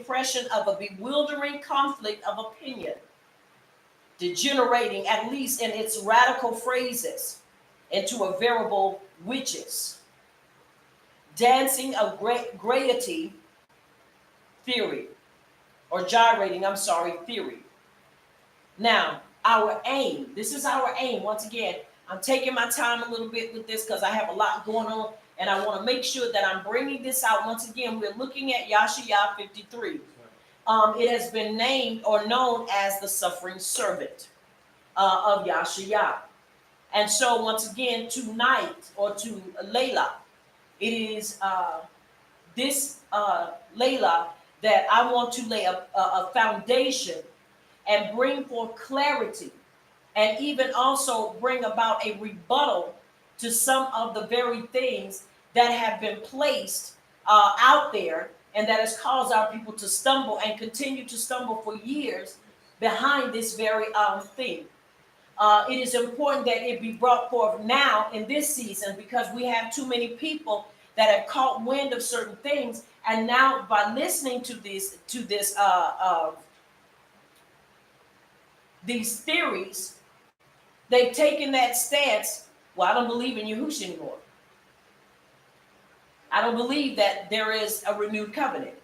impression of a bewildering conflict of opinion, degenerating, at least in its radical phrases, into a veritable witches, dancing of gaiety theory, or gyrating, theory. Now, our aim, this is our aim. Once again, I'm taking my time a little bit with this because I have a lot going on, and I want to make sure that I'm bringing this out. Once again, we're looking at Yashi'Yah 53. It has been named or known as the suffering servant of Yashi'Yah. And so, once again, tonight, or to Layla, it is this Layla that I want to lay a foundation and bring forth clarity, and even also bring about a rebuttal to some of the very things that have been placed out there, and that has caused our people to stumble and continue to stumble for years behind this very thing. It is important that it be brought forth now in this season, because we have too many people that have caught wind of certain things, and now by listening to these theories, they've taken that stance. Well, I don't believe in Yahushua anymore. I don't believe that there is a renewed covenant.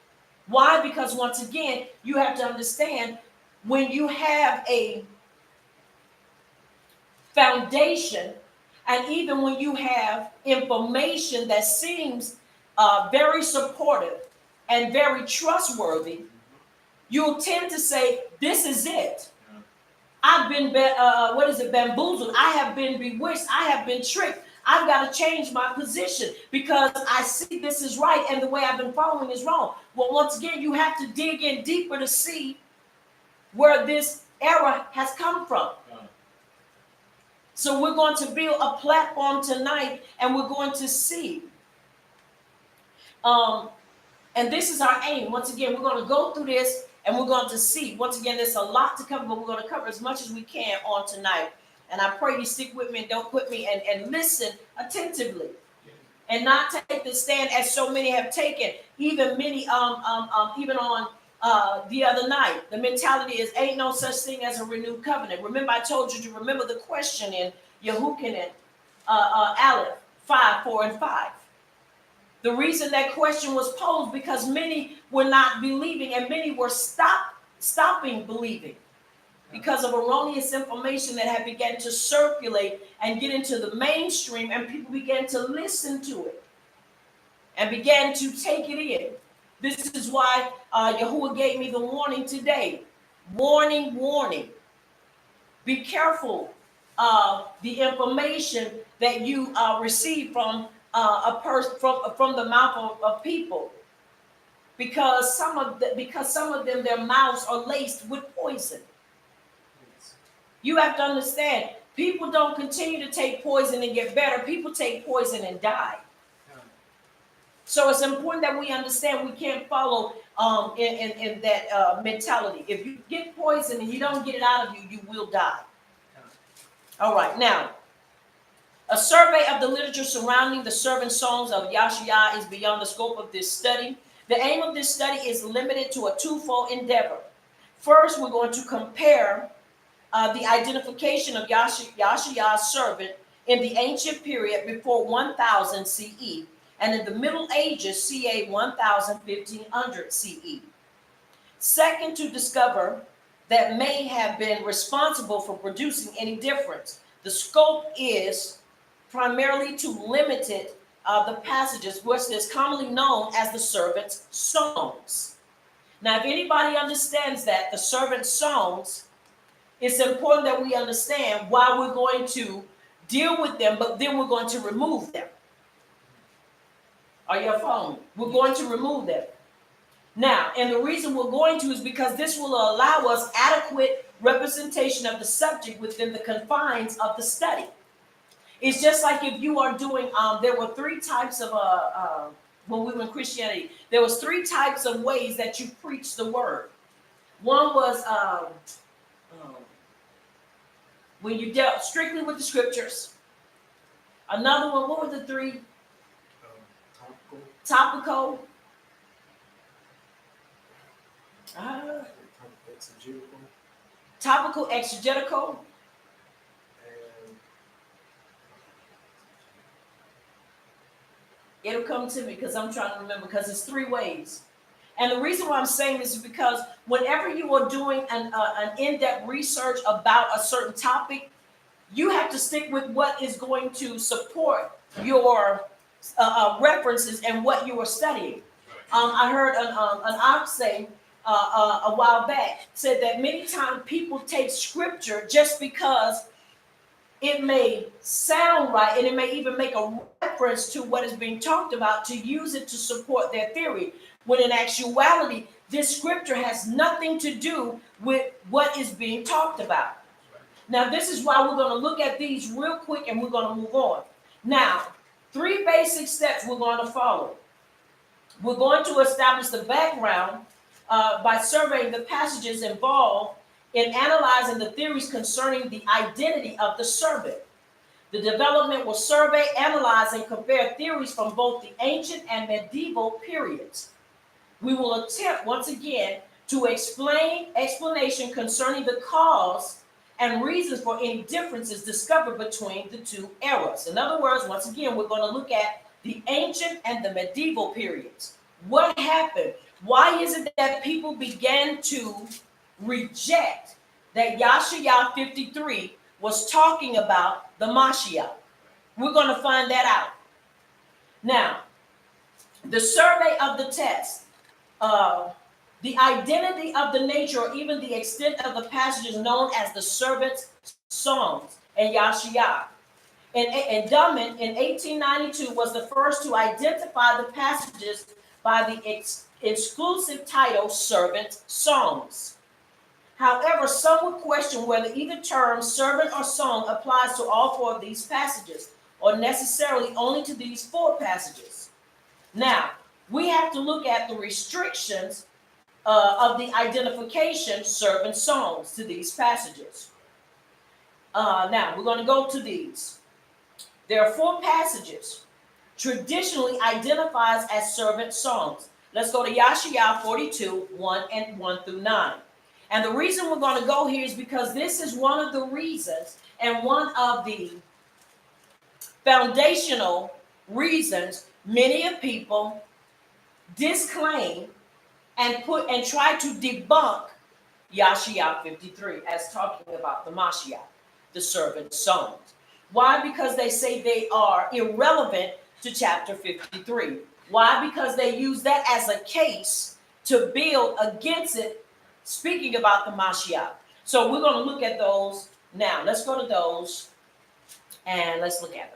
Why? Because once again, you have to understand, when you have a foundation, and even when you have information that seems very supportive and very trustworthy, you'll tend to say, this is it. I've been, bamboozled. I have been bewitched. I have been tricked. I've got to change my position because I see this is right and the way I've been following is wrong. Well, once again, you have to dig in deeper to see where this error has come from. So we're going to build a platform tonight, and we're going to see. And this is our aim. Once again, we're going to go through this, and we're going to see. Once again, there's a lot to cover, but we're going to cover as much as we can on tonight. And I pray you stick with me and don't quit me, and listen attentively. And not take the stand as so many have taken. Even many, even on the other night, the mentality is ain't no such thing as a renewed covenant. Remember, I told you to remember the question in Yehukanan, Aleph 5, 4, and 5. The reason that question was posed because many were not believing, and many were stopping believing because of erroneous information that had begun to circulate and get into the mainstream, and people began to listen to it and began to take it in. This is why Yahuwah gave me the warning today. Warning, warning. Be careful of the information that you receive from a person, from the mouth of people, because some of them, their mouths are laced with poison. You have to understand, people don't continue to take poison and get better. People take poison and die. So it's important that we understand we can't follow in that mentality. If you get poison and you don't get it out of you, you will die. All right, now, a survey of the literature surrounding the servant songs of Yashi'Yah is beyond the scope of this study. The aim of this study is limited to a twofold endeavor. First, we're going to compare the identification of Yashi'Yah's servant in the ancient period before 1000 CE and in the Middle Ages, ca 1500 CE. Second, to discover that may have been responsible for producing any difference. The scope is primarily to limit the passages, which is commonly known as the servant's songs. Now, if anybody understands that, the servant's songs, it's important that we understand why we're going to deal with them, but then we're going to remove them. Are you following me? We're going to remove them. Now, and the reason we're going to is because this will allow us adequate representation of the subject within the confines of the study. It's just like if you are doing, there were three types of, when we were in Christianity, there was three types of ways that you preach the word. One was when you dealt strictly with the scriptures. Another one, what were the three? Topical. exegetical. Topical, exegetical. And it'll come to me because I'm trying to remember, because it's 3 ways. And the reason why I'm saying this is because whenever you are doing an in-depth research about a certain topic, you have to stick with what is going to support your references and what you are studying. I heard an ox say a while back, said that many times people take scripture just because it may sound right, and it may even make a reference to what is being talked about to use it to support their theory, when in actuality, this scripture has nothing to do with what is being talked about. Now, this is why we're going to look at these real quick, and we're going to move on. Now, 3 basic steps we're going to follow. We're going to establish the background by surveying the passages involved in analyzing the theories concerning the identity of the servant. The development will survey, analyze, and compare theories from both the ancient and medieval periods. We will attempt, once again, to explain explanation concerning the cause and reasons for any differences discovered between the 2 eras. In other words, once again, we're going to look at the ancient and the medieval periods. What happened? Why is it that people began to reject that Yashi'Yah 53 was talking about the Mashiach? We're going to find that out. Now, the survey of the text, the identity of the nature, or even the extent of the passages known as the servant's songs and Yashi'Yah. And Dummett in 1892 was the first to identify the passages by the exclusive title servant songs. However, some would question whether either term, servant or song, applies to all 4 of these passages, or necessarily only to these 4 passages. Now, we have to look at the restrictions of the identification servant songs to these passages. Now, we're going to go to these. There are 4 passages traditionally identified as servant songs. Let's go to Yashi'Yah 42, 1 and 1 through 9. And the reason we're going to go here is because this is one of the reasons and one of the foundational reasons many of people disclaim and try to debunk Yashi'Yah 53 as talking about the Mashiach, the servant songs. Why? Because they say they are irrelevant to chapter 53. Why? Because they use that as a case to build against it, speaking about the Mashiach. So we're going to look at those now. Let's go to those and let's look at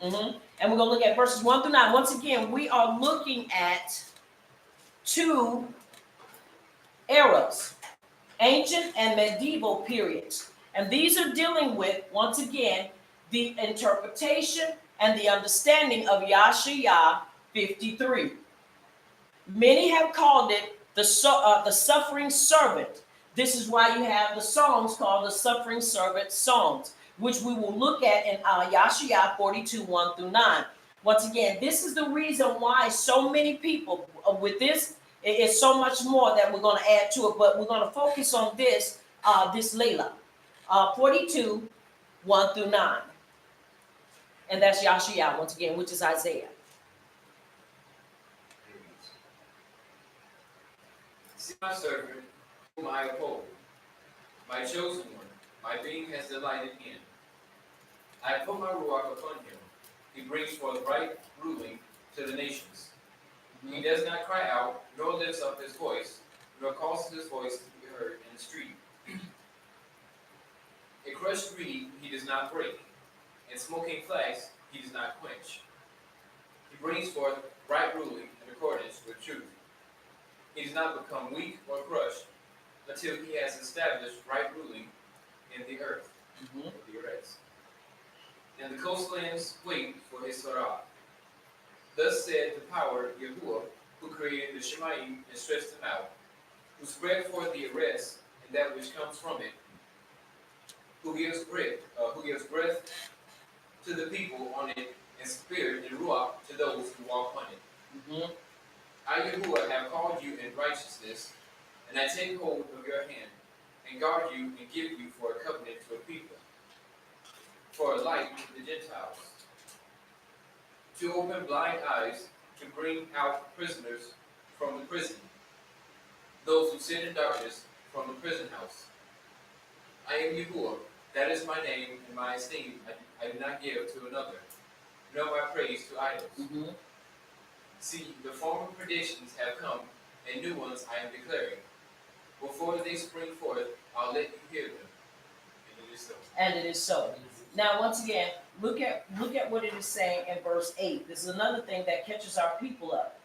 them. And we're going to look at verses 1 through 9. Once again, we are looking at 2 eras, ancient and medieval periods. And these are dealing with, once again, the interpretation and the understanding of Yashi'Yah 53. Many have called it the suffering servant. This is why you have the songs called the suffering servant songs, which we will look at in Yashi'Yah 42, 1 through 9. Once again, this is the reason why so many people, with this, it's so much more that we're going to add to it, but we're going to focus on this Layla. 42, 1 through 9. And that's Yashi'Yah, once again, which is Isaiah. See my servant, whom I uphold, my chosen one, my being has delighted in. I have put my ruach upon him. He brings forth right ruling to the nations. He does not cry out, nor lifts up his voice, nor causes his voice to be heard in the street. A crushed reed he does not break, and smoking flax he does not quench. He brings forth right ruling in accordance with truth. He does not become weak or crushed until he has established right ruling in the earth. And the coastlands wait for his Torah. Thus said the power Yahuwah, who created the Shemayim and stretched them out, who spread forth the arrest and that which comes from it, who gives breath to the people on it, and spirit and ruach to those who walk on it. I, Yahuwah, have called you in righteousness, and I take hold of your hand, and guard you, and give you for a covenant to a people, for a light to the Gentiles, to open blind eyes, to bring out prisoners from the prison, those who sit in darkness from the prison house. I am Yahuwah, that is my name, and my esteem I do not give to another, nor my praise to idols. Mm-hmm. See, the former predictions have come, and new ones I am declaring. Before they spring forth, I'll let you hear them. And it is so. And it is so. Now, once again, look at what it is saying in verse 8. This is another thing that catches our people up.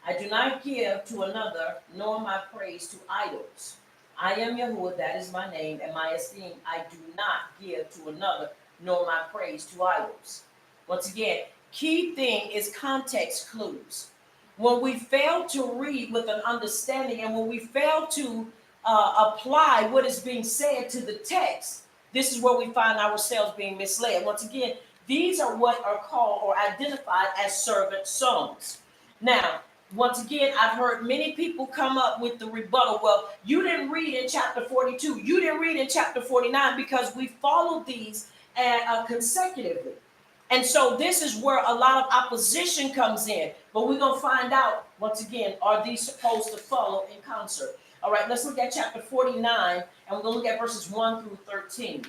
I do not give to another, nor my praise to idols. I am Yahuwah, that is my name, and my esteem I do not give to another, nor my praise to idols. Once again, key thing is context clues. When we fail to read with an understanding, and when we fail to apply what is being said to the text, this is where we find ourselves being misled. Once again, these are what are called or identified as servant songs. Now, once again, I've heard many people come up with the rebuttal. Well, you didn't read in chapter 42. You didn't read in chapter 49 because we followed these consecutively. And so this is where a lot of opposition comes in. But we're going to find out, once again, are these supposed to follow in concert? All right, let's look at chapter 49, and we're going to look at verses 1 through 13.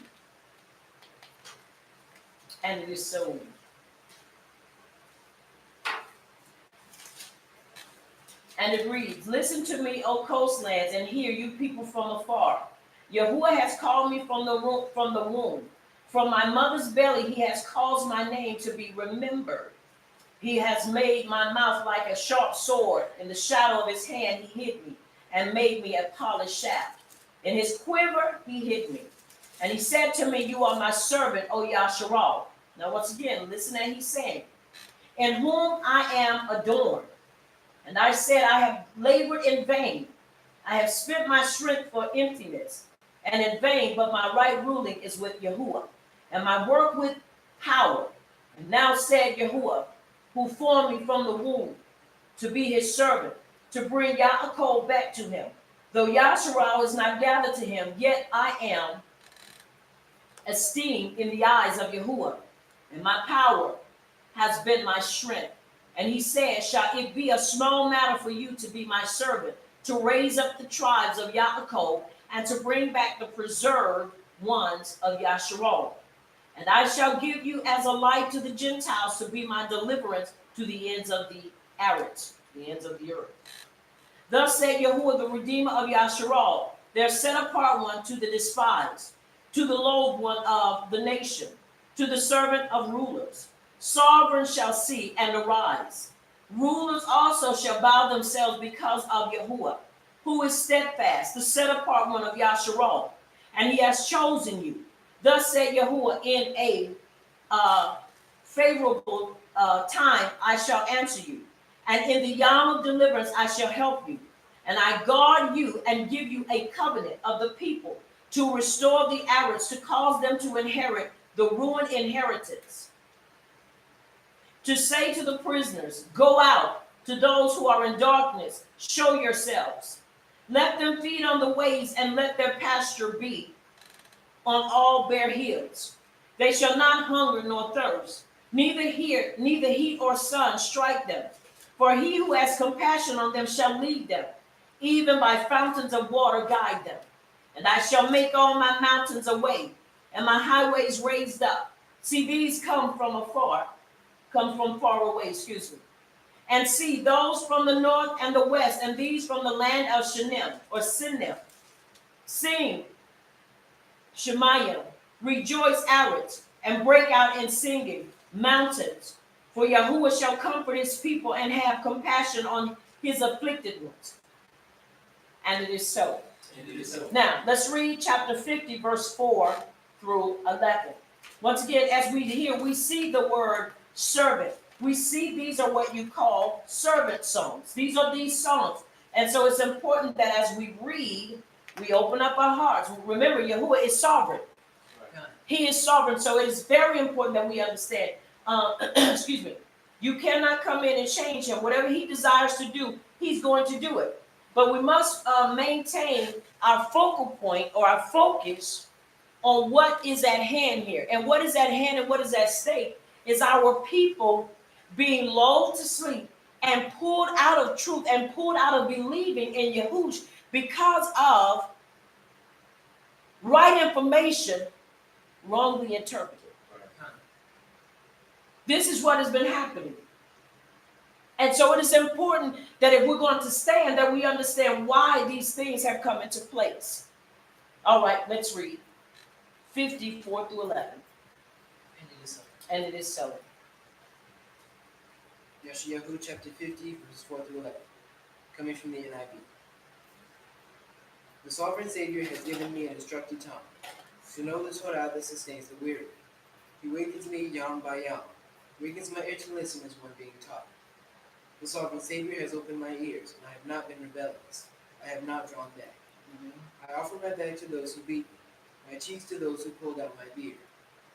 And it is so. And it reads, listen to me, O coastlands, and hear you people from afar. Yahuwah has called me from the womb. From my mother's belly he has caused my name to be remembered. He has made my mouth like a sharp sword. In the shadow of his hand he hid me, and made me a polished shaft. In his quiver he hid me. And he said to me, you are my servant, O Yashi'Yah. Now once again, listen that he's saying, in whom I am adorned. And I said, I have labored in vain. I have spent my strength for emptiness and in vain, but my right ruling is with Yahuwah, and my work with power. And now said Yahuwah, who formed me from the womb, to be his servant, to bring Yaakov back to him. Though Yashi'Yah is not gathered to him, yet I am esteemed in the eyes of Yahuwah, and my power has been my strength. And he said, shall it be a small matter for you to be my servant, to raise up the tribes of Yaakov, and to bring back the preserved ones of Yashi'Yah? And I shall give you as a light to the Gentiles, to be my deliverance to the ends of the earth, the ends of the earth. Thus said Yahuwah, the Redeemer of Yashi'Yah, their set apart one, to the despised, to the loathed one of the nation, to the servant of rulers. Sovereigns shall see and arise. Rulers also shall bow themselves because of Yahuwah, who is steadfast, the set apart one of Yashi'Yah, and he has chosen you. Thus said Yahuwah, in a favorable time I shall answer you, and in the yom of deliverance I shall help you. And I guard you and give you a covenant of the people, to restore the Arabs, to cause them to inherit the ruined inheritance. To say to the prisoners, go out. To those who are in darkness, show yourselves. Let them feed on the ways, and let their pasture be on all bare hills. They shall not hunger nor thirst, neither heat or sun strike them. For he who has compassion on them shall lead them, even by fountains of water guide them. And I shall make all my mountains a way, and my highways raised up. See, these come from far away, And see, those from the north and the west, and these from the land of Sinim. Sing, Shemayim, rejoice, Arabs, and break out in singing, mountains. For Yahuwah shall comfort his people and have compassion on his afflicted ones. And it is so. Now, let's read chapter 50, verse 4 through 11. Once again, as we hear, we see the word servant. We see these are what you call servant songs. These are these songs. And so it's important that as we read, we open up our hearts. Remember, Yahuwah is sovereign. He is sovereign. So it is very important that we understand. You cannot come in and change him. Whatever he desires to do, he's going to do it. But we must maintain our focal point or our focus on what is at hand here. And what is at hand and what is at stake is our people being lulled to sleep and pulled out of truth and pulled out of believing in Yahushua because of right information wrongly interpreted. This is what has been happening. And so it is important that if we're going to stand, that we understand why these things have come into place. All right, let's read 54 through 11. And it is so. Yashi'Yah chapter 50, verses 4 through 11. Coming from the NIV. The sovereign Savior has given me an instructed tongue, to know the Torah that sustains the weary. He wakens me yam by yam, wakens my ear to listen as one being taught. The sovereign Savior has opened my ears, and I have not been rebellious. I have not drawn back. I offer my back to those who beat me, my cheeks to those who pulled out my beard.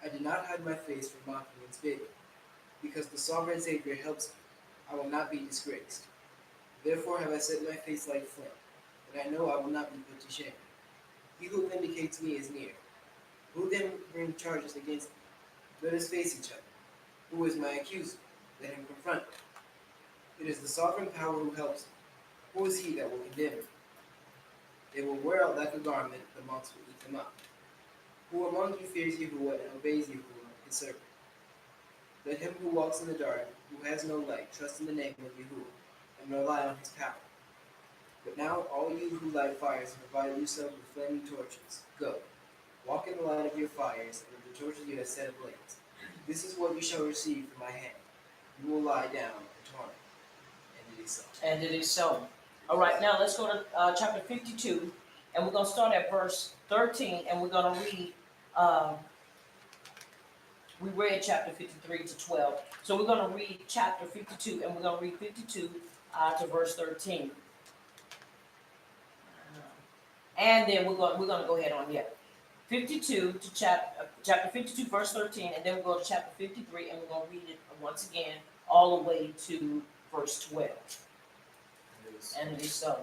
I did not hide my face from mocking and spitting. Because the sovereign Savior helps me, I will not be disgraced. Therefore have I set my face like flint, and I know I will not be put to shame. He who vindicates me is near. Who then bring charges against me? Let us face each other. Who is my accuser? Let him confront me. It is the sovereign power who helps me. Who is he that will condemn me? They will wear out like a garment, the monks will eat them up. Who among you fears Yahuwah and obeys Yahuwah, his servant? Let him who walks in the dark, who has no light, trust in the name of Yahuwah, and rely on his power. But now, all you who light fires and provide yourselves with flaming torches, go. Walk in the light of your fires, and of the torches you have set ablaze. This is what you shall receive from my hand. You will lie down in torment. And it is so. And it is so. All right, now let's go to chapter 52, and we're going to start at verse 13, and we're going to read, we read chapter 53 to 12. So we're going to read chapter 52, and we're going to read 52 to verse 13. And then we're going to go ahead on here. 52 to chapter 52, verse 13, and then we'll go to chapter 53, and we're going to read it once again all the way to verse 12. And it is so.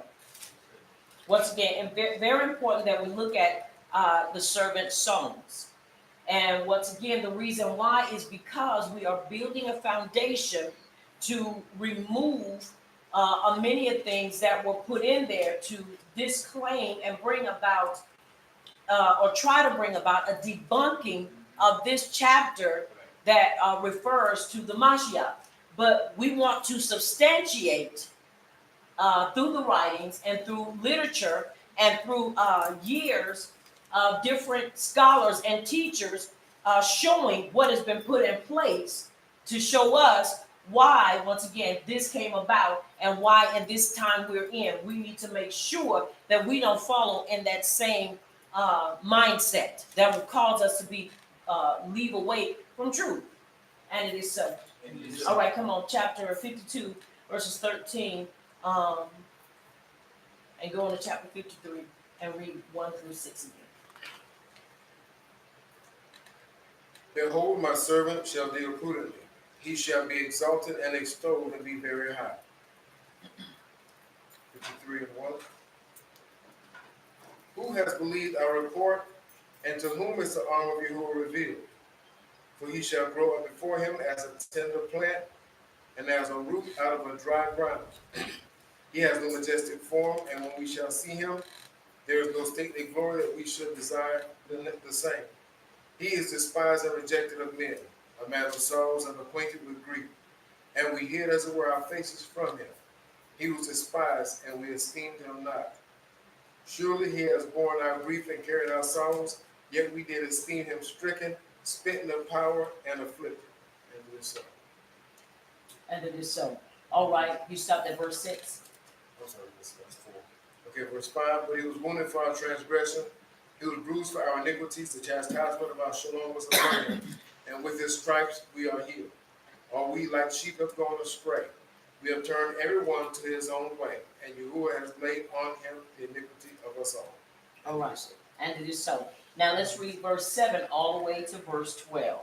Once again, and very important that we look at the servant songs. And once again, the reason why is because we are building a foundation to remove many of things that were put in there to disclaim and bring about or try to bring about a debunking of this chapter that refers to the Mashiach. But we want to substantiate through the writings and through literature and through years of different scholars and teachers showing what has been put in place to show us why, once again, this came about and why in this time we're in. We need to make sure that we don't follow in that same mindset that would cause us to be leave away from truth. And it is so. All right, come on, chapter 52, verses 13, and go into chapter 53 and read 1 through 6 again. Behold, my servant shall deal prudently. He shall be exalted and extolled and be very high. 53 and 1. Who has believed our report, and to whom is the arm of Yahuwah revealed? For he shall grow up before him as a tender plant, and as a root out of a dry ground. He has no majestic form, and when we shall see him, there is no stately glory that we should desire the same. He is despised and rejected of men, a man of sorrows and acquainted with grief. And we hid, as it were, our faces from him. He was despised, and we esteemed him not. Surely he has borne our grief and carried our sorrows, yet we did esteem him stricken, smitten of power, and afflicted. And it is so. And it is so. All right, you stopped at verse 6. I'm sorry, that's 4. Okay, verse 5. But he was wounded for our transgression, he was bruised for our iniquities, the chastisement of our shalom was upon him, and with his stripes we are healed. All we like sheep have gone astray. We have turned everyone to his own way, and Yahuwah has laid on him the iniquity of us all. All right, and it is so. Now let's read verse 7 all the way to verse 12.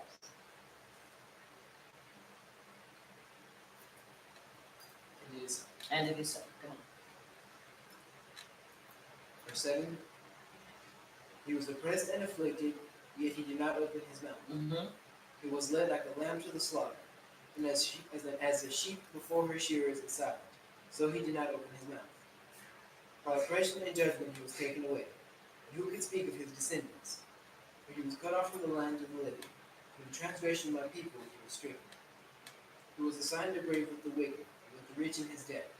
And it is so. And it is so. Come on. Verse 7. He was oppressed and afflicted, yet he did not open his mouth. Mm-hmm. He was led like a lamb to the slaughter, and as a sheep before her shearers is silent, so he did not open his mouth. By oppression and judgment he was taken away. And who could speak of his descendants? For he was cut off from the land of the living. For the transgression of my people he was stricken. He was assigned a grave with the wicked, and with the rich in his debt.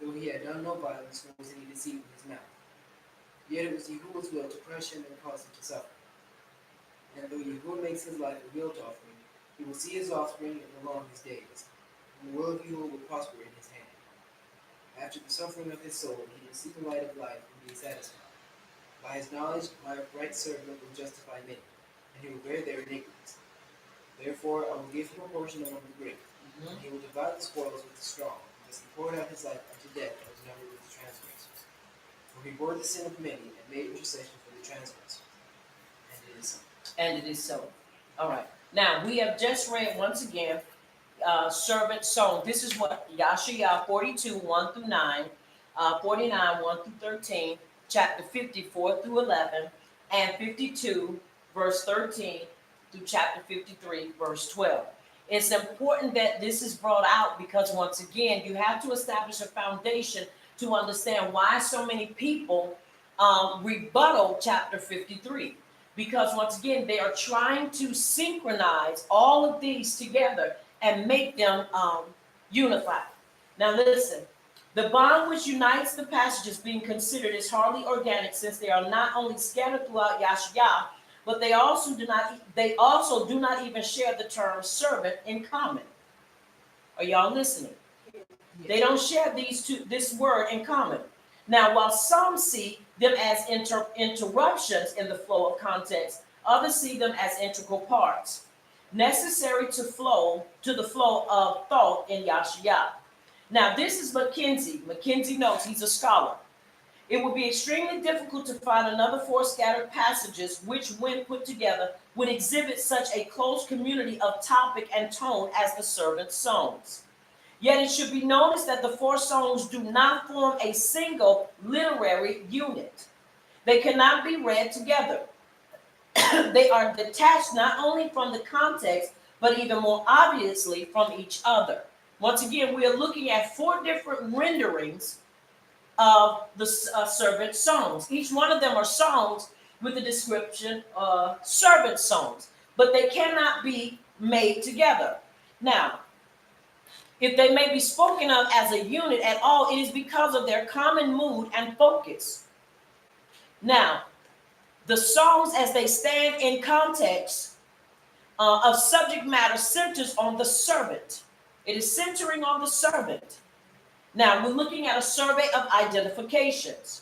Though he had done no violence, nor was any deceit in his mouth. Yet it was Yahuwah's will to crush him and cause him to suffer. And though Yahuwah makes his life a guilt offering, he will see his offspring and prolong his days. And the will of Yahuwah will prosper in his hand. After the suffering of his soul, he will see the light of life and be satisfied. By his knowledge, my upright servant will justify many, and he will bear their iniquities. Therefore, I will give him a portion among the great, and he will divide the spoils with the strong, because he poured out his life unto death and was numbered with the transgressors. For he bore the sin of many and made intercession for the transgressors. And it is so. And it is so. All right. Now, we have just read once again servant song. This is what Yashi'Yah 42, 1 through 9, 49, 1 through 13, chapter 54 through 11, and 52, verse 13 through chapter 53, verse 12. It's important that this is brought out because, once again, you have to establish a foundation to understand why so many people rebuttal chapter 53. Because, once again, they are trying to synchronize all of these together and make them unified. Now, listen. The bond which unites the passages being considered is hardly organic, since they are not only scattered throughout Yashi'Yah, but they also do not even share the term servant in common. Are y'all listening? They don't share this word in common. Now, while some see them as interruptions in the flow of context, others see them as integral parts, necessary to the flow of thought in Yashi'Yah. Now, this is Mackenzie. Mackenzie knows, he's a scholar. It would be extremely difficult to find another four scattered passages which, when put together, would exhibit such a close community of topic and tone as the servant songs. Yet it should be noticed that the four songs do not form a single literary unit. They cannot be read together. They are detached not only from the context, but even more obviously from each other. Once again, we are looking at four different renderings of the servant songs. Each one of them are songs with the description servant songs, but they cannot be made together. Now, if they may be spoken of as a unit at all, it is because of their common mood and focus. Now, the songs as they stand in context of subject matter centers on the servant. It is centering on the servant. Now, we're looking at a survey of identifications.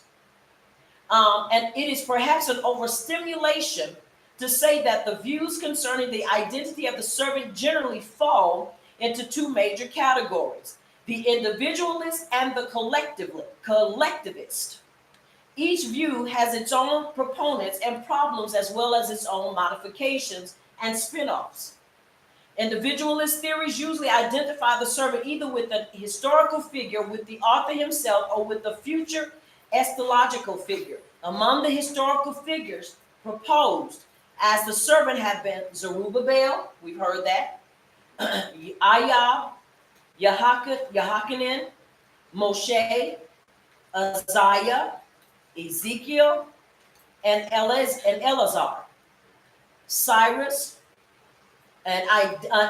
And it is perhaps an overstimulation to say that the views concerning the identity of the servant generally fall into two major categories: the individualist and the collectivist. Each view has its own proponents and problems, as well as its own modifications and spin-offs. Individualist theories usually identify the servant either with a historical figure, with the author himself, or with a future eschatological figure. Among the historical figures proposed as the servant have been Zerubbabel, we've heard that, Ayab, Yahakinan, Moshe, Isaiah, Ezekiel, and Eleazar, Cyrus, an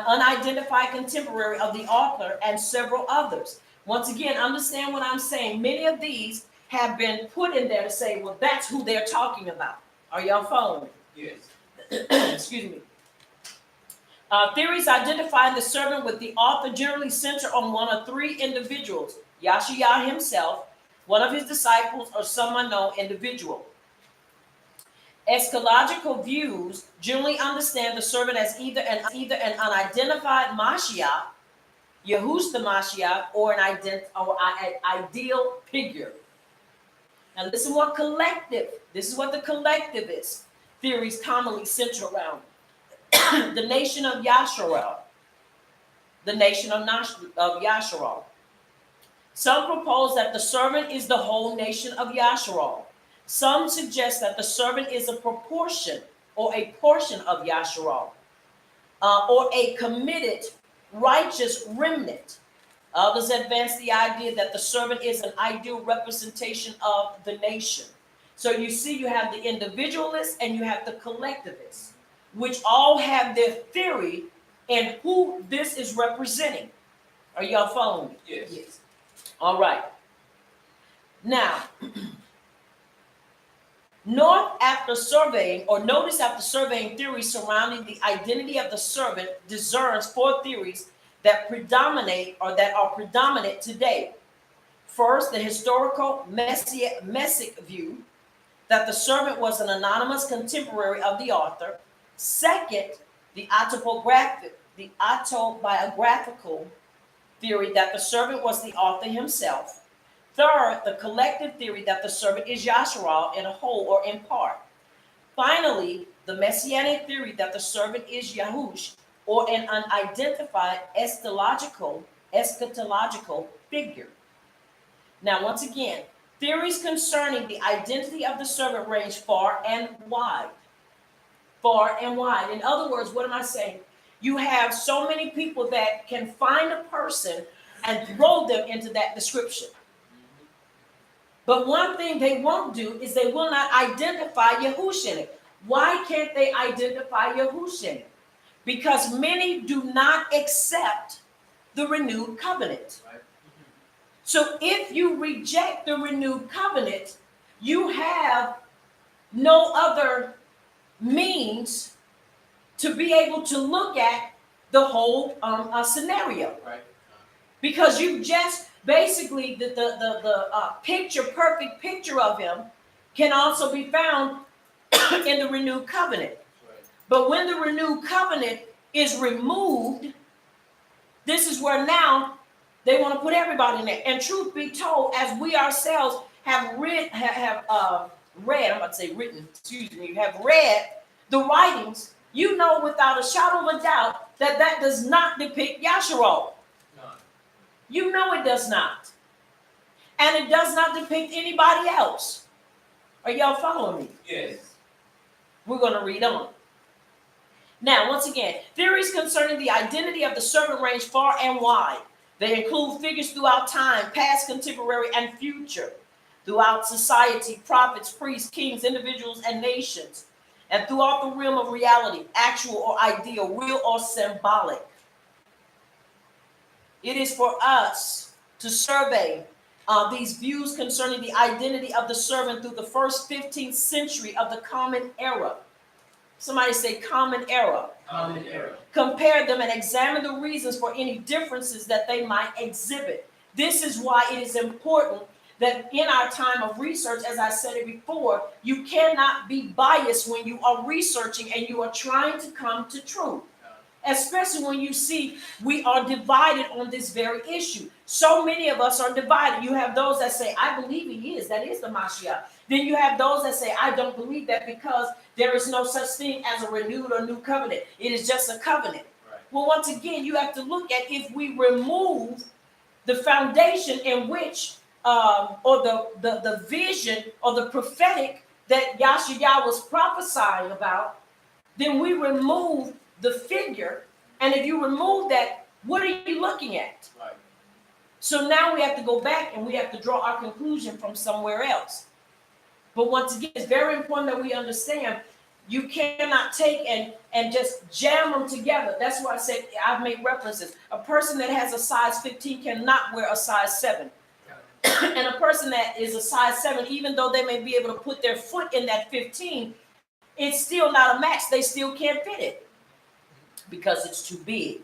unidentified contemporary of the author, and several others. Once again, understand what I'm saying. Many of these have been put in there to say, well, that's who they're talking about. Are y'all following me? Yes. Excuse me. Theories identifying the servant with the author generally center on one of three individuals: Yashi'Yah himself, one of his disciples, or some unknown individual. Eschatological views generally understand the servant as either an unidentified Mashiach, Yahushua the Mashiach, or an ideal figure. Now listen what this is what the collectivist theories commonly center around. The nation of Yasharal. The nation of Yasharal. Some propose that the servant is the whole nation of Yasharal. Some suggest that the servant is a proportion or a portion of Yashi'Yah, or a committed righteous remnant. Others advance the idea that the servant is an ideal representation of the nation. So you see, you have the individualists and you have the collectivists, which all have their theory in who this is representing. Are y'all following me? Yes. Yes. All right. Now, notice after surveying theories surrounding the identity of the servant, discerns four theories that predominate or that are predominant today. First, the historical messianic view that the servant was an anonymous contemporary of the author. Second, the autobiographical theory that the servant was the author himself. Third, the collective theory that the servant is Yashi'Yah in whole or in part. Finally, the messianic theory that the servant is Yahush, or an unidentified eschatological figure. Now, once again, theories concerning the identity of the servant range far and wide. Far and wide. In other words, what am I saying? You have so many people that can find a person and throw them into that description. But one thing they won't do is they will not identify Yahush in it. Why can't they identify Yahush in it? Because many do not accept the renewed covenant. Right. So if you reject the renewed covenant, you have no other means to be able to look at the whole scenario. Right. Because you just basically the perfect picture of him can also be found in the renewed covenant. Right. But when the renewed covenant is removed, this is where now they want to put everybody in there. And truth be told, as we ourselves have read the writings, you know without a shadow of a doubt that that does not depict Yashi'Yah. None. You know it does not. And it does not depict anybody else. Are y'all following me? Yes. We're going to read on. Now, once again, theories concerning the identity of the servant range far and wide. They include figures throughout time, past, contemporary, and future, throughout society, prophets, priests, kings, individuals, and nations, and throughout the realm of reality, actual or ideal, real or symbolic. It is for us to survey these views concerning the identity of the servant through the first 15th century of the Common Era. Somebody say Common Era. Common era. Compare them and examine the reasons for any differences that they might exhibit. This is why it is important that in our time of research, as I said it before, you cannot be biased when you are researching and you are trying to come to truth. Especially when you see we are divided on this very issue. So many of us are divided. You have those that say, I believe he is. That is the Mashiach. Then you have those that say, I don't believe that because there is no such thing as a renewed or new covenant. It is just a covenant. Right. Well, once again, you have to look at if we remove the foundation in which, or the vision or the prophetic that Yashi'Yah was prophesying about, then we remove the figure, and if you remove that, what are you looking at? Right. So now we have to go back and we have to draw our conclusion from somewhere else. But once again, it's very important that we understand you cannot take and just jam them together. That's why I said I've made references. A person that has a size 15 cannot wear a size 7. And a person that is a size 7, even though they may be able to put their foot in that 15, it's still not a match. They still can't fit it because it's too big.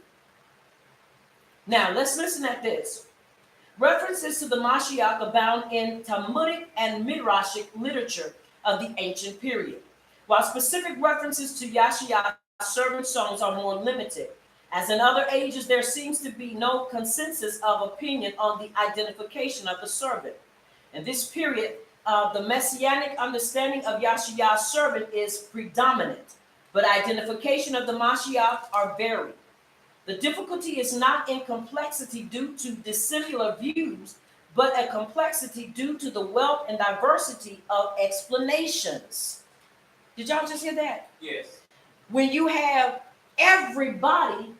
Now, let's listen at this. References to the Mashiach abound in Talmudic and Midrashic literature of the ancient period, while specific references to Yashi'Yah's servant songs are more limited. As in other ages, there seems to be no consensus of opinion on the identification of the servant. In this period, the messianic understanding of Yashi'Yah's servant is predominant, but identification of the Mashiach are varied. The difficulty is not in complexity due to dissimilar views, but a complexity due to the wealth and diversity of explanations. Did y'all just hear that? Yes. When you have everybody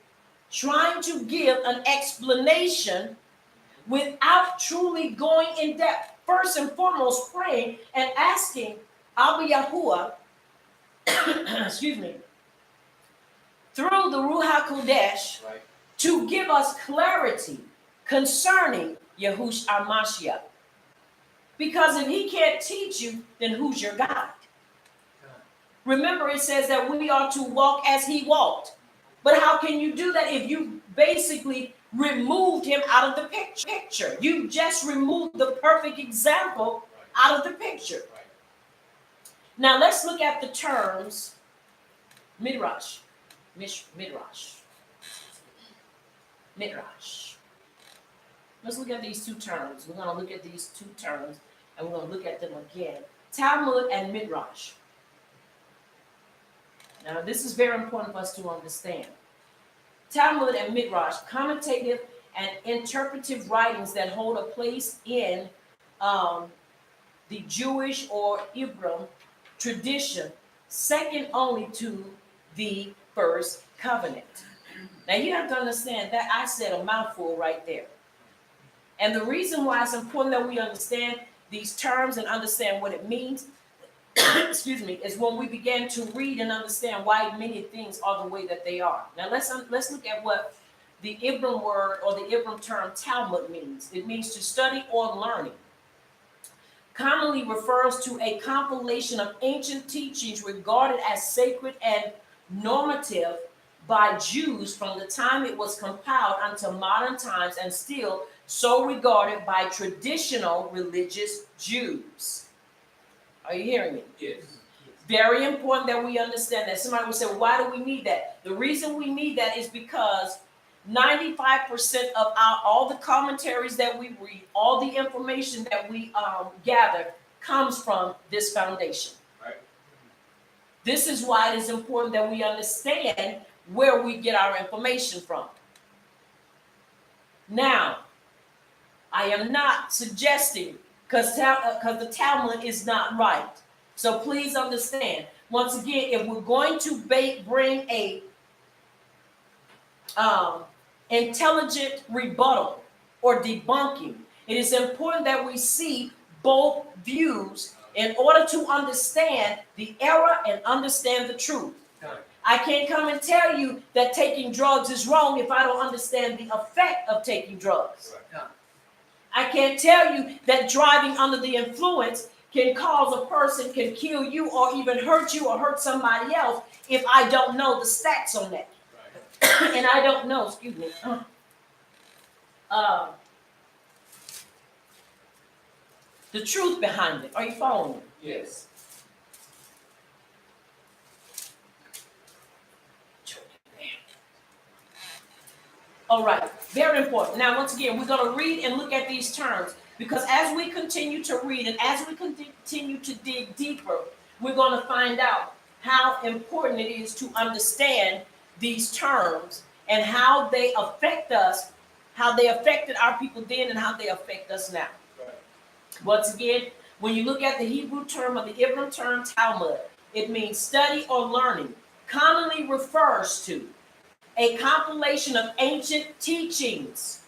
trying to give an explanation without truly going in depth, first and foremost praying and asking Abba Yahuwah, excuse me, through the Ruach HaKodesh Right. to give us clarity concerning Yahushua HaMashiach. Because if he can't teach you, then who's your guide? Remember, it says that we are to walk as he walked. But how can you do that if you basically removed him out of the picture? You just removed the perfect example out of the picture. Right. Now let's look at the terms midrash. Midrash. Let's look at these two terms. We're going to look at these two terms and we're going to look at them again. Talmud and midrash. Now this is very important for us to understand. Talmud and midrash, commentative and interpretive writings that hold a place in the Jewish or Hebrew tradition, second only to the first covenant. Now you have to understand that I said a mouthful right there. And the reason why it's important that we understand these terms and understand what it means, excuse me, is when we begin to read and understand why many things are the way that they are. Now let's look at what the Hebrew word or the Hebrew term Talmud means. It means to study or learning. Commonly refers to a compilation of ancient teachings regarded as sacred and normative by Jews from the time it was compiled until modern times and still so regarded by traditional religious Jews. Are you hearing me? Yes. Very important that we understand that. Somebody will say, well, why do we need that? The reason we need that is because 95% of all the commentaries that we read, all the information that we gather comes from this foundation. Right. This is why it is important that we understand where we get our information from. Now, I am not suggesting because the Talmud is not right. So please understand. Once again, if we're going to bring a intelligent rebuttal or debunking, it is important that we see both views in order to understand the error and understand the truth. I can't come and tell you that taking drugs is wrong if I don't understand the effect of taking drugs. I can't tell you that driving under the influence can cause a person, can kill you or even hurt you or hurt somebody else if I don't know the stats on that. Right. And I don't know, excuse me. The truth behind it. Are you following me? Yes. All right, very important. Now, once again, we're going to read and look at these terms because as we continue to read and as we continue to dig deeper, we're going to find out how important it is to understand these terms and how they affect us, how they affected our people then and how they affect us now. Right. Once again, when you look at the Hebrew term or the Hebrew term Talmud, it means study or learning, commonly refers to a compilation of ancient teachings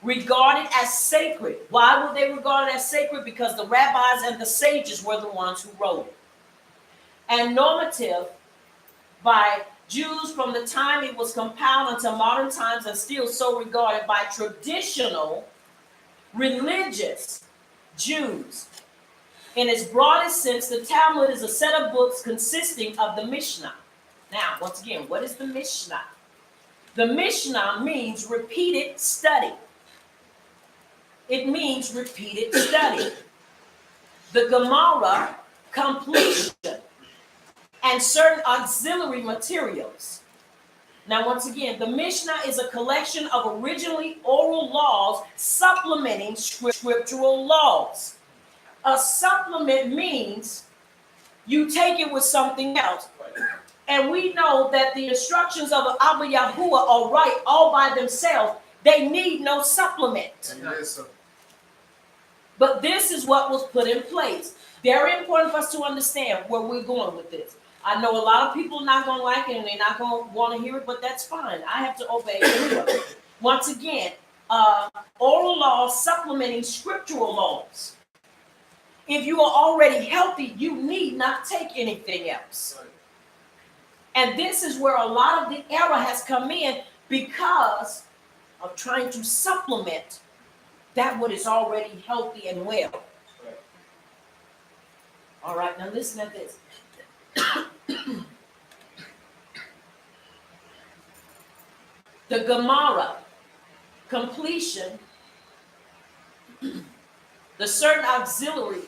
regarded as sacred. Why were they regarded as sacred? Because the rabbis and the sages were the ones who wrote it. And normative by Jews from the time it was compiled until modern times and still so regarded by traditional religious Jews. In its broadest sense, the Talmud is a set of books consisting of the Mishnah. Now, once again, what is the Mishnah? The Mishnah means repeated study. It means repeated study. The Gemara, completion, and certain auxiliary materials. Now, once again, the Mishnah is a collection of originally oral laws supplementing scriptural laws. A supplement means you take it with something else. And we know that the instructions of Abba Yahuwah are right all by themselves. They need no supplement. Yes, sir. But this is what was put in place. Very important for us to understand where we're going with this. I know a lot of people are not going to like it and they're not going to want to hear it, but that's fine. I have to obey anyway. Once again, oral laws supplementing scriptural laws. If you are already healthy, you need not take anything else. And this is where a lot of the error has come in because of trying to supplement that what is already healthy and well. All right, now listen to this. The Gemara, completion, the certain auxiliary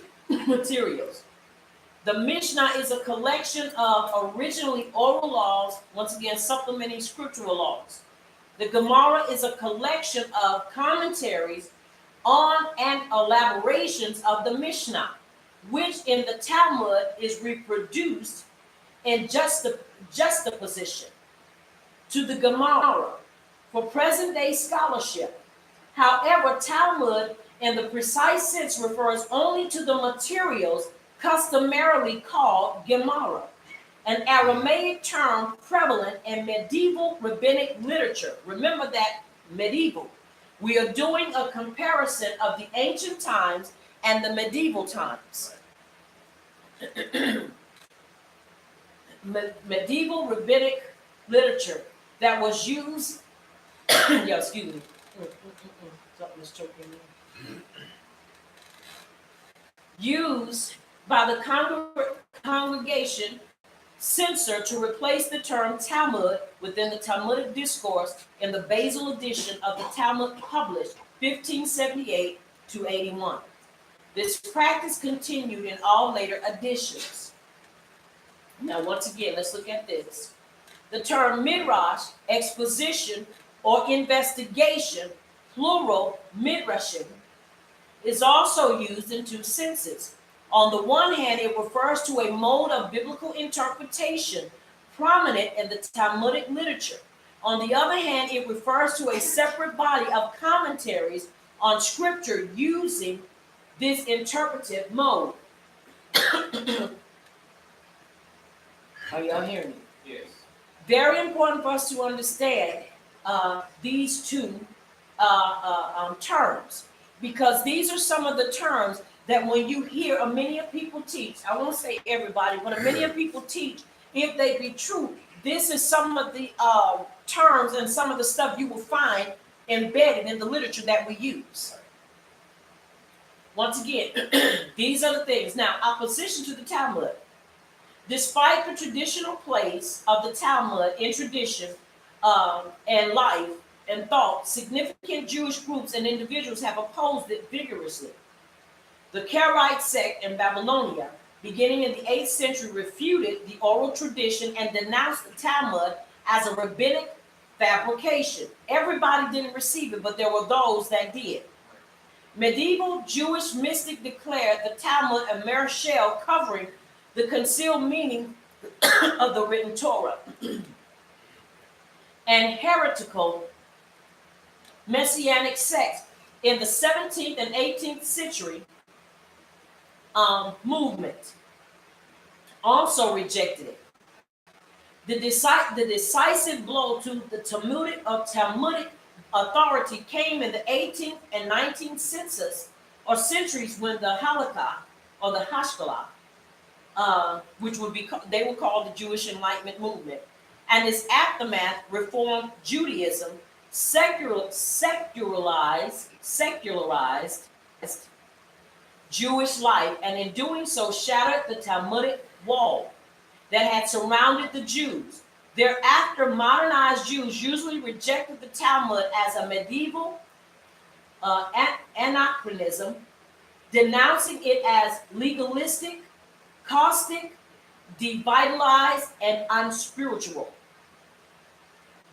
materials. The Mishnah is a collection of originally oral laws, once again supplementing scriptural laws. The Gemara is a collection of commentaries on and elaborations of the Mishnah, which in the Talmud is reproduced in juxtaposition to the Gemara for present-day scholarship. However, Talmud in the precise sense refers only to the materials customarily called Gemara, an Aramaic term prevalent in medieval rabbinic literature. Remember that, medieval. We are doing a comparison of the ancient times and the medieval times. Medieval rabbinic literature that was used, yeah, excuse me. Something is choking me. Used by the congregation censor to replace the term Talmud within the Talmudic discourse in the Basel edition of the Talmud published 1578 to 81. This practice continued in all later editions. Now, once again, let's look at this. The term midrash, exposition or investigation, plural midrashim, is also used in two senses. On the one hand, it refers to a mode of biblical interpretation prominent in the Talmudic literature. On the other hand, it refers to a separate body of commentaries on scripture using this interpretive mode. Are y'all hearing me? Yes. Very important for us to understand these two terms, because these are some of the terms that when you hear many of people teach, I won't say everybody, but many of people teach, if they be true, this is some of the terms and some of the stuff you will find embedded in the literature that we use. Once again, these are the things. Now, opposition to the Talmud. Despite the traditional place of the Talmud in tradition and life and thought, significant Jewish groups and individuals have opposed it vigorously. The Karaite sect in Babylonia, beginning in the 8th century, refuted the oral tradition and denounced the Talmud as a rabbinic fabrication. Everybody didn't receive it, but there were those that did. Medieval Jewish mystic declared the Talmud a mere shell covering the concealed meaning of the written Torah. And heretical messianic sects in the 17th and 18th century movement also rejected it. The decisive blow to the Talmudic authority came in the 18th and 19th centuries when the Halakha or the Hashkalah, which they were called the Jewish Enlightenment movement, and its aftermath, Reformed Judaism secularized Jewish life, and in doing so shattered the Talmudic wall that had surrounded the Jews. Thereafter, modernized Jews usually rejected the Talmud as a medieval anachronism, denouncing it as legalistic, caustic, devitalized, and unspiritual.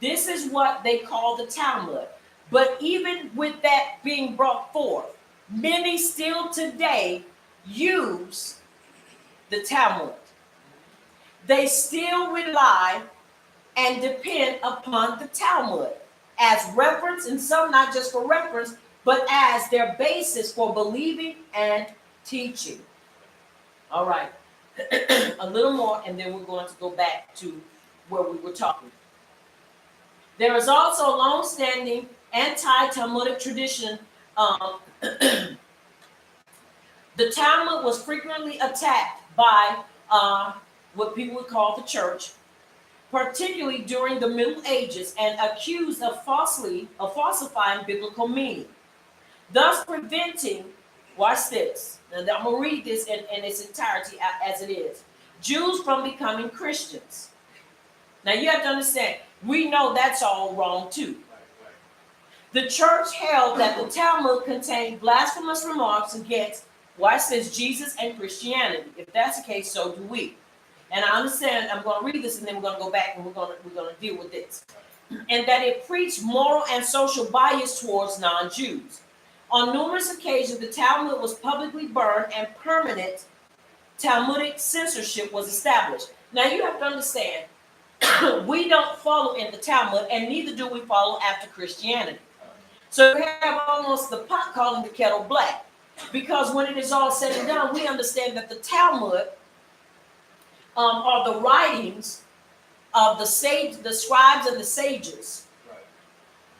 This is what they call the Talmud. But even with that being brought forth, many still today use the Talmud. They still rely and depend upon the Talmud as reference, and some not just for reference, but as their basis for believing and teaching. All right, a little more, and then we're going to go back to where we were talking. There is also a long-standing anti-Talmudic tradition. The Talmud was frequently attacked by what people would call the church, particularly during the Middle Ages, and accused of falsifying biblical meaning, thus preventing, watch this, now I'm going to read this in its entirety as it is, Jews from becoming Christians. Now you have to understand, we know that's all wrong too. The church held that the Talmud contained blasphemous remarks against, watch this, Jesus and Christianity. If that's the case, so do we. And I understand, I'm going to read this and then we're going to go back and we're going to deal with this. And that it preached moral and social bias towards non-Jews. On numerous occasions, the Talmud was publicly burned and permanent Talmudic censorship was established. Now you have to understand, we don't follow in the Talmud, and neither do we follow after Christianity. So we have almost the pot calling the kettle black. Because when it is all said and done, we understand that the Talmud are the writings of the scribes and the sages. Right.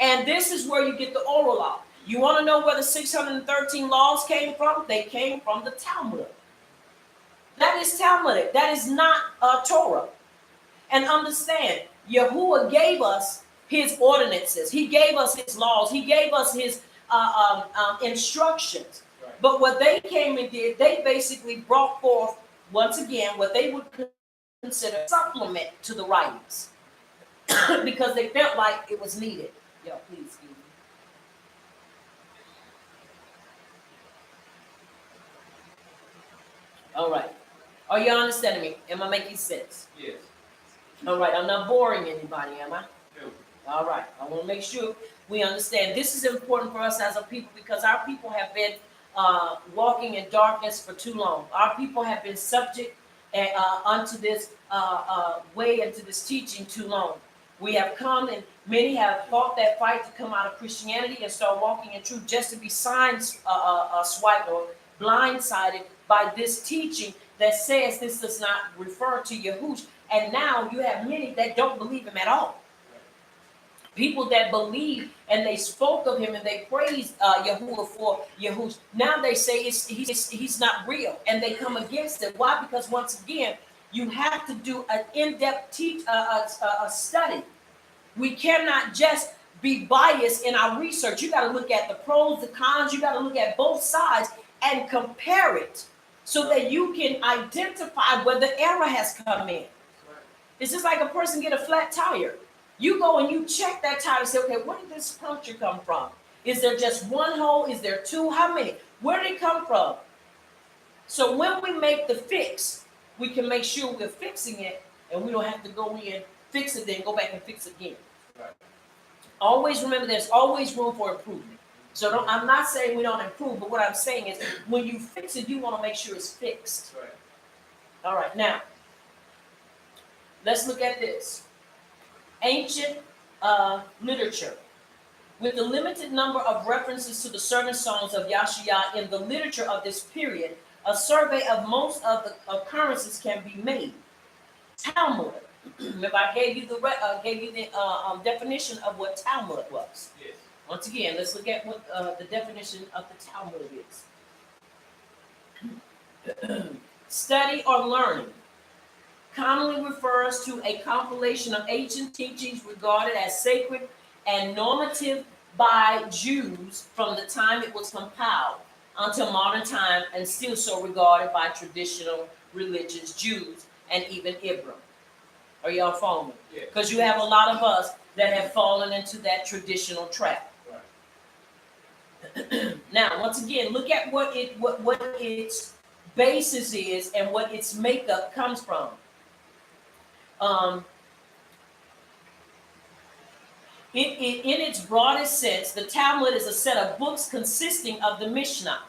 And this is where you get the oral law. You want to know where the 613 laws came from? They came from the Talmud. That is Talmudic. That is not Torah. And understand, Yahuwah gave us his ordinances. He gave us his laws. He gave us his instructions. Right. But what they came and did, they basically brought forth, once again, what they would consider supplement to the writings. Because they felt like it was needed. Yeah, please, excuse me. All right. Are you understanding me? Am I making sense? Yes. All right. I'm not boring anybody, am I? No. All right. I want to make sure we understand. This is important for us as a people because our people have been walking in darkness for too long. Our people have been subject unto this way, into this teaching too long. We have come and many have fought that fight to come out of Christianity and start walking in truth just to be swiped or blindsided by this teaching that says this does not refer to Yahushua. And now you have many that don't believe him at all. People that believe and they spoke of him and they praised Yahuwah for Yahushua. Now they say he's not real and they come against it. Why? Because once again, you have to do an in-depth study. We cannot just be biased in our research. You got to look at the pros, the cons. You got to look at both sides and compare it so that you can identify where the error has come in. It's just like a person get a flat tire. You go and you check that tire and say, okay, where did this puncture come from? Is there just one hole? Is there two? How many? Where did it come from? So when we make the fix, we can make sure we're fixing it and we don't have to go in, fix it, then go back and fix it again. Right. Always remember there's always room for improvement. So I'm not saying we don't improve, but what I'm saying is when you fix it, you want to make sure it's fixed. Right. All right, now, let's look at this. Ancient literature. With the limited number of references to the servant songs of Yashi'Yah in the literature of this period, a survey of most of the occurrences can be made. Talmud. Remember, I gave you the definition of what Talmud was. Yes. Once again, let's look at what the definition of the Talmud is. Study or learning commonly refers to a compilation of ancient teachings regarded as sacred and normative by Jews from the time it was compiled until modern time, and still so regarded by traditional religious Jews and even Ibram. Are y'all following me? Yeah. Because you have a lot of us that have fallen into that traditional trap. Right. Now, once again, look at what its basis is and what its makeup comes from. In its broadest sense, the Talmud is a set of books consisting of the Mishnah,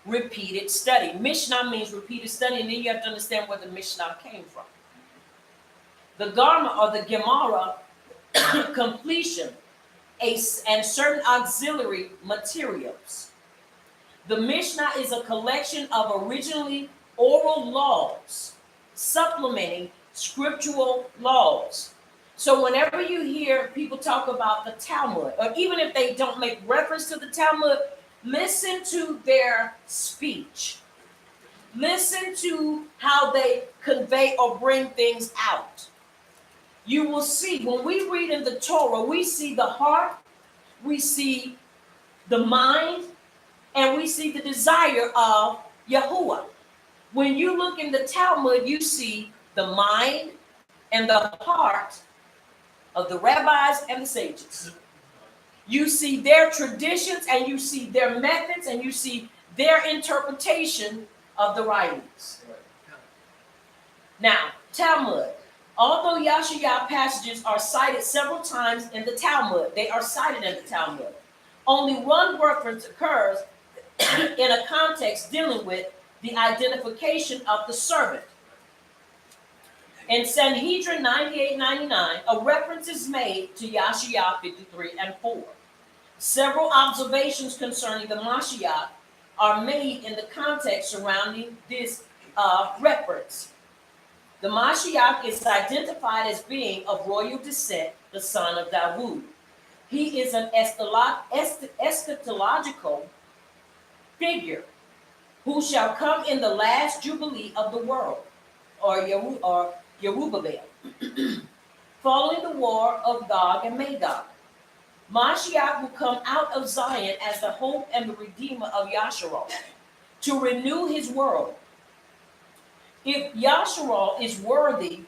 repeated study. Mishnah means repeated study, and then you have to understand where the Mishnah came from. The Gemara, completion, and certain auxiliary materials. The Mishnah is a collection of originally oral laws supplementing scriptural laws. So whenever you hear people talk about the Talmud, or even if they don't make reference to the Talmud, listen to their speech. Listen to how they convey or bring things out. You will see, when we read in the Torah, we see the heart, we see the mind, and we see the desire of Yahuwah. When you look in the Talmud, you see the mind and the heart of the rabbis and the sages. You see their traditions, and you see their methods, and you see their interpretation of the writings. Now, Talmud. Although Yashi'Yah passages are cited several times in the Talmud, they are cited in the Talmud. Only one reference occurs in a context dealing with the identification of the servant. In Sanhedrin 98-99, a reference is made to Yashi'Yah 53:4. Several observations concerning the Mashiach are made in the context surrounding this reference. The Mashiach is identified as being of royal descent, the son of Dawood. He is an eschatological figure who shall come in the last jubilee of the world, or Yerubbabel, following the war of Gog and Magog. Mashiach will come out of Zion as the hope and the redeemer of Yasharal, to renew his world. If Yasharal is worthy,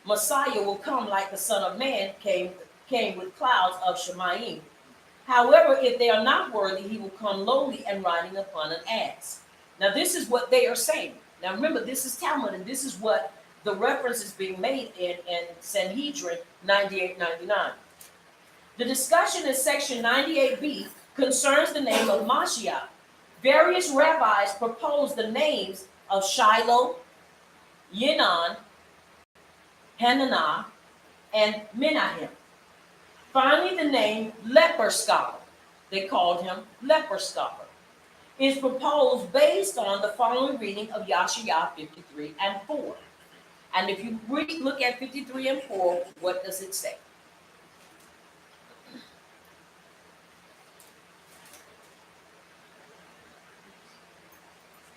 Messiah will come like the Son of Man came with clouds of Shemayim. However, if they are not worthy, he will come lowly and riding upon an ass. Now, this is what they are saying. Now, remember, this is Talmud, and this is what the reference is being made in Sanhedrin 98-99. The discussion in section 98b concerns the name of Mashiach. Various rabbis propose the names of Shiloh, Yinan, Hananiah, and Menahem. Finally, the name leper scholar, they called him leper scholar, is proposed based on the following reading of Yashi'Yah 53:4. And if you look at 53:4, what does it say?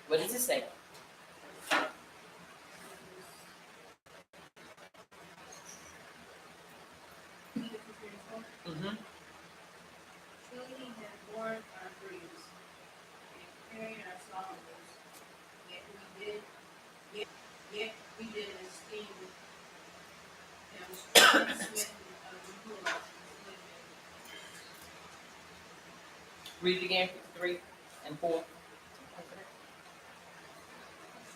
What does it say? Mm-hmm. Truly he has borne our griefs and carried our sorrows, yet we did esteem him stricken, smitten of the Lord, and afflicted. Read it again, 53:4.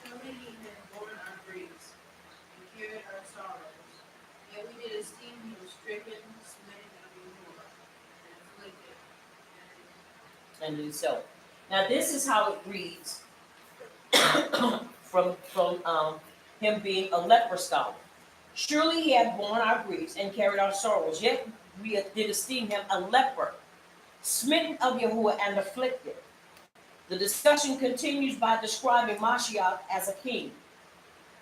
Truly he has borne our griefs and carried our sorrows, yet we did esteem him stricken, smitten of the Lord, and afflicted. And do so. Now, this is how it reads from him being a leper scholar. Surely he had borne our griefs and carried our sorrows, yet we did esteem him a leper, smitten of Yahuwah and afflicted. The discussion continues by describing Mashiach as a king.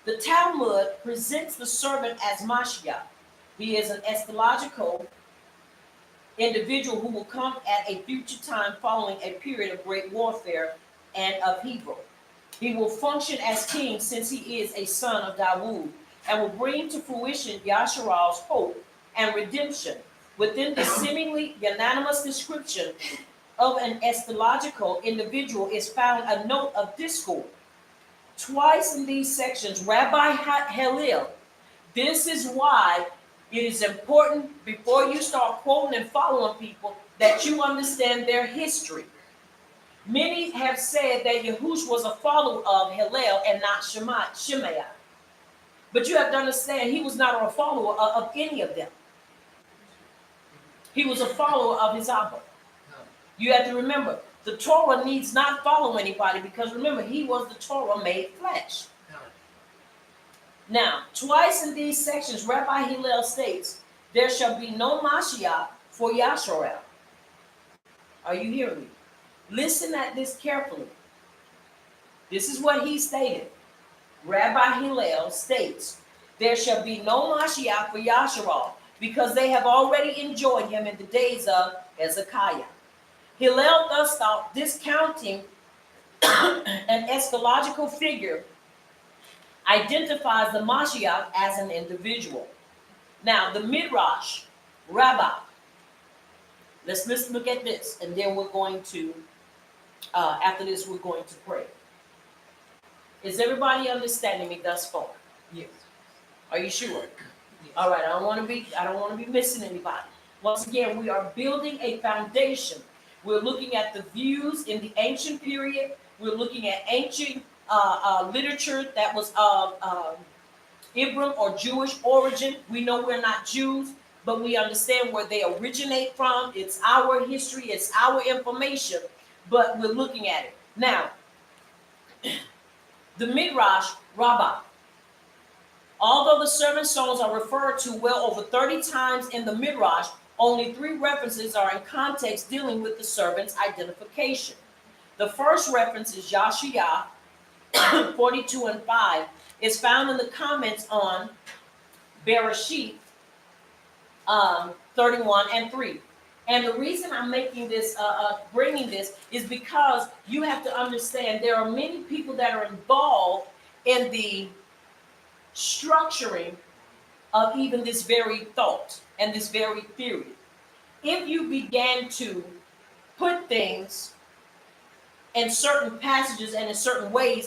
The Talmud presents the servant as Mashiach. He is an eschatological individual who will come at a future time following a period of great warfare and upheaval. He will function as king since he is a son of Dawood and will bring to fruition Yasharal's hope and redemption. Within the seemingly unanimous description of an eschatological individual is found a note of discord. Twice in these sections, Rabbi Hillel, this is why it is important before you start quoting and following people that you understand their history. Many have said that Yahush was a follower of Hillel and not Shemaiah. But you have to understand he was not a follower of any of them. He was a follower of his Abba. You have to remember, the Torah needs not follow anybody because remember, he was the Torah made flesh. Now, twice in these sections, Rabbi Hillel states, there shall be no Mashiach for Yasharal. Are you hearing me? Listen at this carefully. This is what he stated. Rabbi Hillel states, there shall be no Mashiach for Yashi'Yah, because they have already enjoyed him in the days of Hezekiah. Hillel thus thought discounting an eschatological figure identifies the Mashiach as an individual. Now, the Midrash, Rabbi, let's look at this, and then we're going to, after this, we're going to pray. Is everybody understanding me thus far? Yes. Are you sure? Yes. All right, I don't want to be missing anybody. Once again, we are building a foundation. We're looking at the views in the ancient period. We're looking at ancient literature that was of Ibram or Jewish origin. We know we're not Jews, but we understand where they originate from. It's our history, it's our information, but we're looking at it. Now, the Midrash Rabbah. Although the servant songs are referred to well over 30 times in the Midrash, only 3 references are in context dealing with the servant's identification. The first reference is Yashi'Yah 42 and 5. It's found in the comments on Bereshit 31 and 3. And the reason I'm making this, bringing this, is because you have to understand there are many people that are involved in the structuring of even this very thought and this very theory. If you began to put things in certain passages and in certain ways